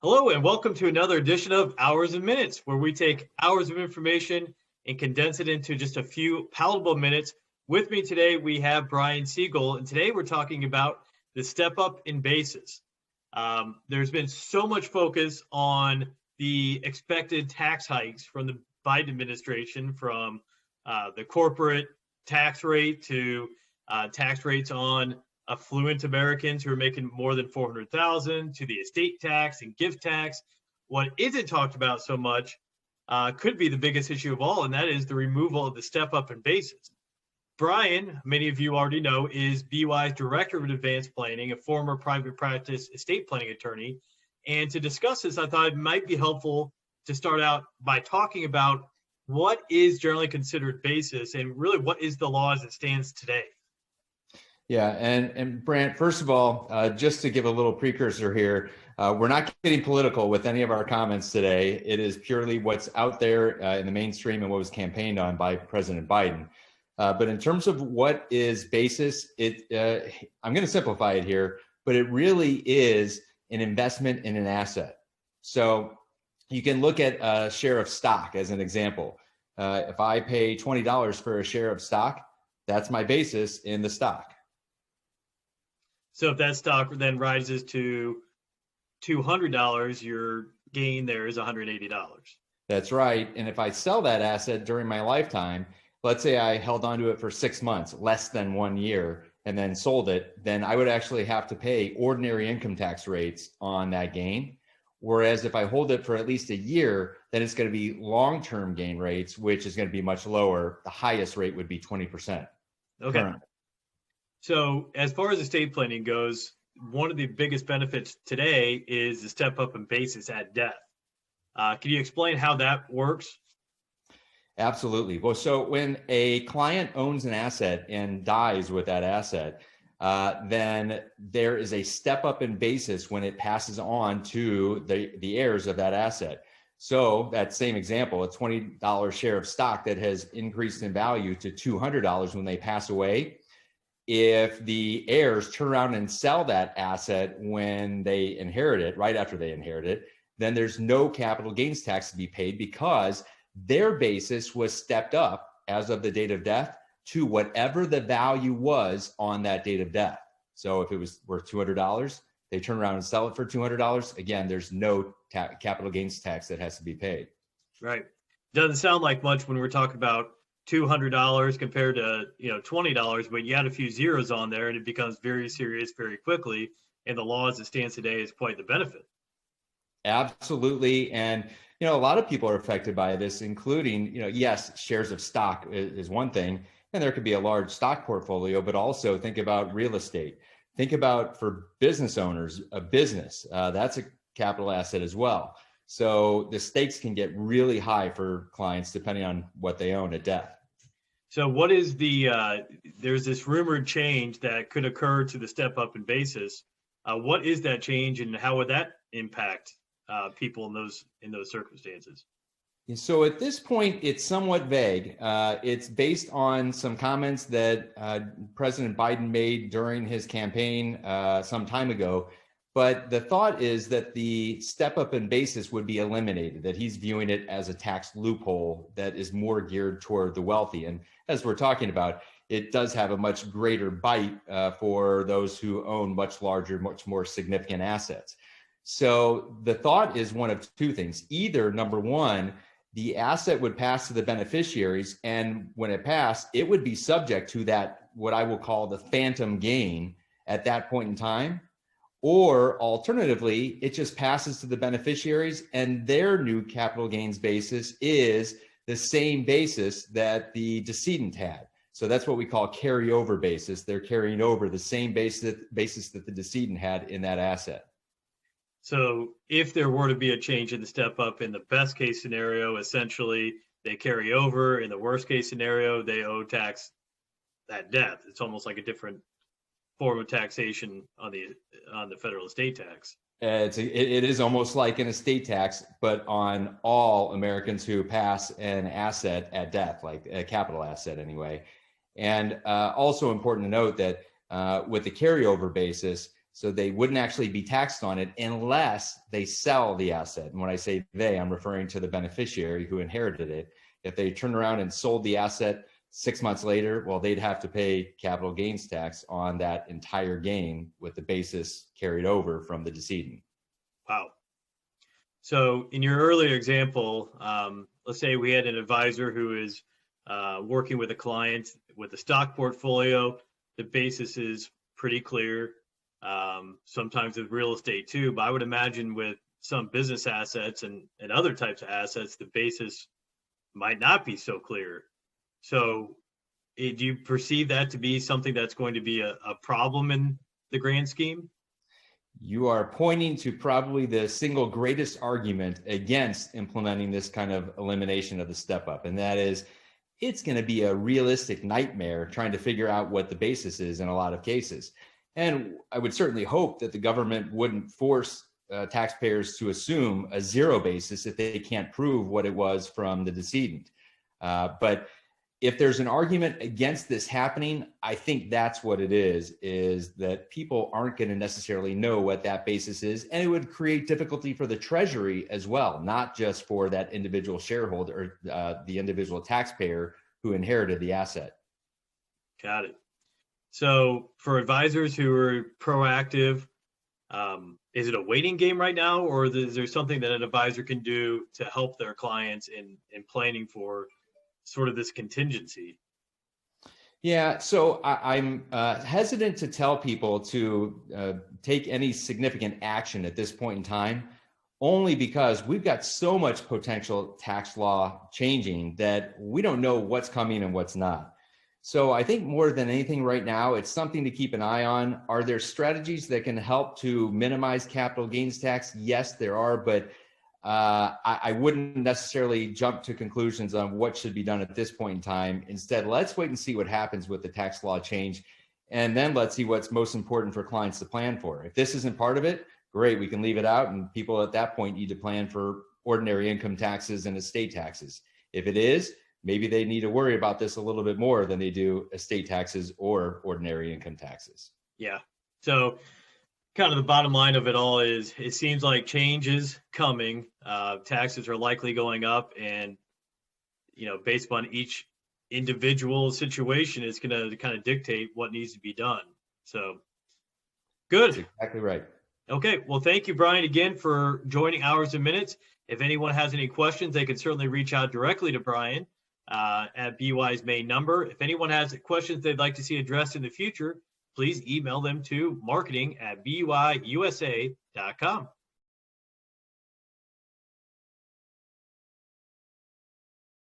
Hello, and welcome to another edition of Hours and Minutes, where we take hours of information and condense it into just a few palatable minutes. With me today, we have Brant Seigel, and today we're talking about the step up in basis. There's been so much focus on the expected tax hikes from the Biden administration, from the corporate tax rate to tax rates on affluent Americans who are making more than 400,000 to the estate tax and gift tax. What isn't talked about so much could be the biggest issue of all, and that is the removal of the step up in basis. Brian, many of you already know, is BY's Director of Advanced Planning, a former private practice estate planning attorney. And to discuss this, I thought it might be helpful to start out by talking about what is generally considered basis and really what is the law as it stands today. Yeah, and Brant, first of all, just to give a little precursor here, we're not getting political with any of our comments today. It is purely what's out there in the mainstream and what was campaigned on by President Biden. But in terms of what is basis, I'm going to simplify it here, but it really is an investment in an asset. So you can look at a share of stock as an example. If I pay $20 for a share of stock, that's my basis in the stock. So if that stock then rises to $200, your gain there is $180. That's right. And if I sell that asset during my lifetime, let's say I held onto it for 6 months, less than 1 year, and then sold it, then I would actually have to pay ordinary income tax rates on that gain. Whereas if I hold it for at least a year, then it's going to be long-term gain rates, which is going to be much lower. The highest rate would be 20%. Okay. Currently. So as far as estate planning goes, one of the biggest benefits today is the step up in basis at death. Can you explain how that works? Absolutely. Well, so when a client owns an asset and dies with that asset, then there is a step up in basis when it passes on to the heirs of that asset. So that same example, a $20 share of stock that has increased in value to $200 when they pass away. If the heirs turn around and sell that asset when they inherit it, right after they inherit it, then there's no capital gains tax to be paid because their basis was stepped up as of the date of death to whatever the value was on that date of death. So if it was worth $200, they turn around and sell it for $200. Again, there's no capital gains tax that has to be paid. Right. Doesn't sound like much when we're talking about $200 compared to $20, but you add a few zeros on there and it becomes very serious very quickly. And the law as it stands today is quite the benefit. Absolutely. And a lot of people are affected by this, including, yes, shares of stock is one thing, and there could be a large stock portfolio, but also think about real estate. Think about for business owners, a business, that's a capital asset as well. So the stakes can get really high for clients depending on what they own at death. So what is there's this rumored change that could occur to the step up in basis. What is that change and how would that impact people in those circumstances? So at this point, it's somewhat vague. It's based on some comments that President Biden made during his campaign some time ago. But the thought is that the step up in basis would be eliminated, that he's viewing it as a tax loophole that is more geared toward the wealthy. And as we're talking about, it does have a much greater bite for those who own much larger, much more significant assets. So the thought is one of two things. Either, number one, the asset would pass to the beneficiaries, and when it passed, it would be subject to that, what I will call the phantom gain at that point in time. Or alternatively, it just passes to the beneficiaries and their new capital gains basis is the same basis that the decedent had. So that's what we call carryover basis. They're carrying over the same basis that the decedent had in that asset. So if there were to be a change in the step up, in the best case scenario, essentially they carry over. In the worst case scenario, they owe tax at death. It's almost like a different form of taxation on the federal estate tax. It is almost like an estate tax, but on all Americans who pass an asset at death, like a capital asset anyway. And also important to note that with the carryover basis, So they wouldn't actually be taxed on it unless they sell the asset. And when I say they, I'm referring to the beneficiary who inherited it. If they turned around and sold the asset 6 months later, well, they'd have to pay capital gains tax on that entire gain with the basis carried over from the decedent. Wow. So in your earlier example, let's say we had an advisor who is working with a client with a stock portfolio. The basis is pretty clear. Sometimes with real estate too, but I would imagine with some business assets and other types of assets, the basis might not be so clear. So do you perceive that to be something that's going to be a problem in the grand scheme? You are pointing to probably the single greatest argument against implementing this kind of elimination of the step up. And that is, it's going to be a realistic nightmare trying to figure out what the basis is in a lot of cases. And I would certainly hope that the government wouldn't force taxpayers to assume a zero basis if they can't prove what it was from the decedent. But if there's an argument against this happening, I think that's what it is that people aren't going to necessarily know what that basis is. And it would create difficulty for the Treasury as well, not just for that individual shareholder or the individual taxpayer who inherited the asset. Got it. So for advisors who are proactive, is it a waiting game right now, or is there something that an advisor can do to help their clients in planning for sort of this contingency? Yeah, so I'm hesitant to tell people to take any significant action at this point in time, only because we've got so much potential tax law changing that we don't know what's coming and what's not. So I think more than anything right now, it's something to keep an eye on. Are there strategies that can help to minimize capital gains tax? Yes, there are, but I wouldn't necessarily jump to conclusions on what should be done at this point in time. Instead, let's wait and see what happens with the tax law change. And then let's see what's most important for clients to plan for. If this isn't part of it, great, we can leave it out. And people at that point need to plan for ordinary income taxes and estate taxes. If it is, maybe they need to worry about this a little bit more than they do estate taxes or ordinary income taxes. Yeah. So kind of the bottom line of it all is it seems like change is coming. Taxes are likely going up, and based upon each individual situation, it's going to kind of dictate what needs to be done. So good. That's exactly right. Okay. Well, thank you, Brian, again for joining Hours and Minutes. If anyone has any questions, they can certainly reach out directly to Brian at BY's main number. If anyone has questions they'd like to see addressed in the future, please email them to marketing@byusa.com.